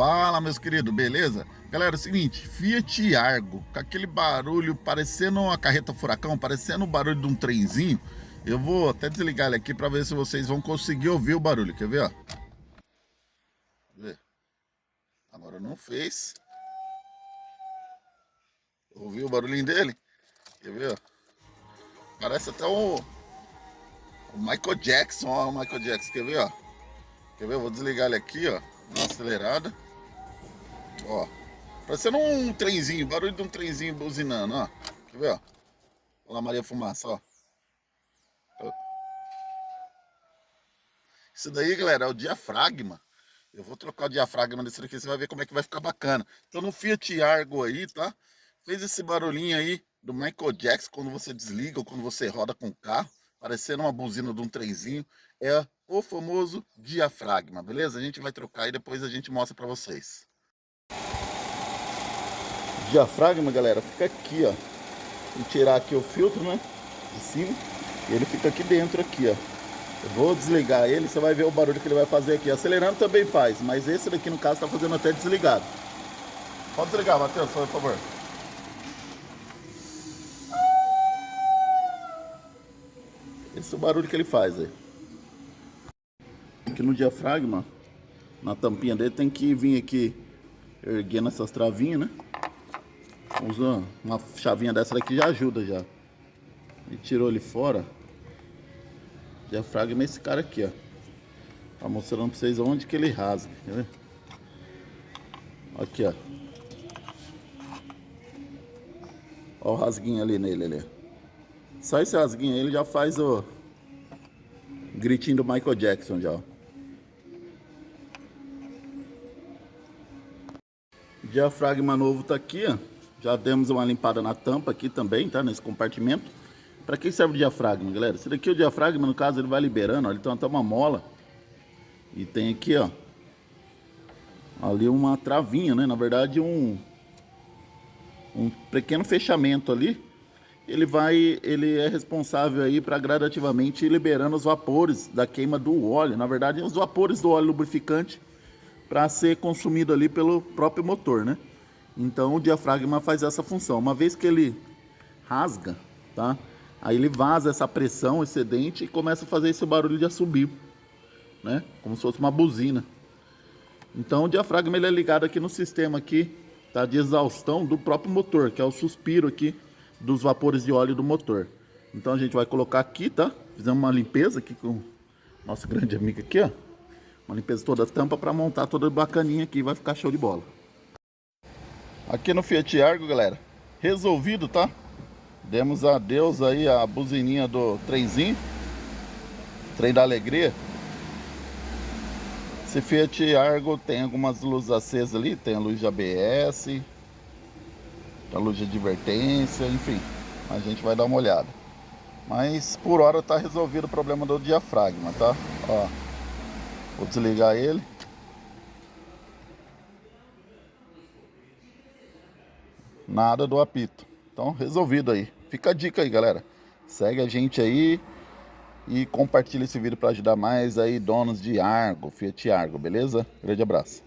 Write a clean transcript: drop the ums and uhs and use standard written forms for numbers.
Fala, meus queridos, beleza? Galera, é o seguinte, Fiat Argo, com aquele barulho parecendo uma carreta furacão, parecendo o barulho de um trenzinho. Eu vou até desligar ele aqui para ver se vocês vão conseguir ouvir o barulho, quer ver, ó? Vê. Agora não fez. Ouviu o barulhinho dele? Quer ver, ó? Parece até o Michael Jackson, ó, o Michael Jackson, quer ver, ó? Quer ver? Eu vou desligar ele aqui, ó, na acelerada. Ó, parecendo um trenzinho, barulho de um trenzinho buzinando, ó. Quer ver, ó? Olha lá, Maria Fumaça, ó. Isso daí, galera, é o diafragma. Eu vou trocar o diafragma desse daqui, você vai ver como é que vai ficar bacana. Então no Fiat Argo aí, tá? Fez esse barulhinho aí do Michael Jackson quando você desliga ou quando você roda com o carro, parecendo uma buzina de um trenzinho. É o famoso diafragma, beleza? A gente vai trocar e depois a gente mostra pra vocês. Diafragma, galera, fica aqui, ó. Vou tirar aqui o filtro, né? De cima. E ele fica aqui dentro, aqui, ó. Eu vou desligar ele, você vai ver o barulho que ele vai fazer aqui. Acelerando também faz, mas esse daqui no caso tá fazendo até desligado. Pode desligar, Matheus, por favor. Esse é o barulho que ele faz aí. Aqui no diafragma, na tampinha dele, tem que vir aqui erguendo essas travinhas, né? Usa uma chavinha dessa daqui, já ajuda já. E tirou ele fora. Diafragma é esse cara aqui, ó. Tá mostrando pra vocês onde que ele rasga, quer ver? Aqui, ó. Ó o rasguinho ali nele, ali. Só esse rasguinho aí, ele já faz o gritinho do Michael Jackson já, ó. O diafragma novo tá aqui, ó. Já demos uma limpada na tampa aqui também, tá? Nesse compartimento. Pra que serve o diafragma, galera? Esse daqui, o diafragma, no caso, ele vai liberando, ó. Ele tem até uma mola. E tem aqui, ó. Ali uma travinha, né? Na verdade, um pequeno fechamento ali. Ele é responsável aí para gradativamente ir liberando os vapores da queima do óleo. Na verdade, os vapores do óleo lubrificante para ser consumido ali pelo próprio motor, né? Então o diafragma faz essa função. Uma vez que ele rasga, tá? Aí ele vaza essa pressão excedente e começa a fazer esse barulho de assobio, né? Como se fosse uma buzina. Então o diafragma ele é ligado aqui no sistema aqui, tá? De exaustão do próprio motor, que é o suspiro aqui dos vapores de óleo do motor. Então a gente vai colocar aqui, tá? Fizemos uma limpeza aqui com o nosso grande amigo aqui, ó. Uma limpeza toda a tampa para montar toda bacaninha aqui, vai ficar show de bola. Aqui no Fiat Argo, galera, resolvido, tá? Demos adeus aí a buzininha do trenzinho, trem da alegria. Esse Fiat Argo tem algumas luzes acesas ali, tem a luz de ABS, a luz de advertência, enfim, a gente vai dar uma olhada. Mas por hora tá resolvido o problema do diafragma, tá? Ó, vou desligar ele. Nada do apito. Então resolvido aí. Fica a dica aí, galera. Segue a gente aí e compartilha esse vídeo para ajudar mais aí donos de Argo, Fiat Argo, beleza? Grande abraço.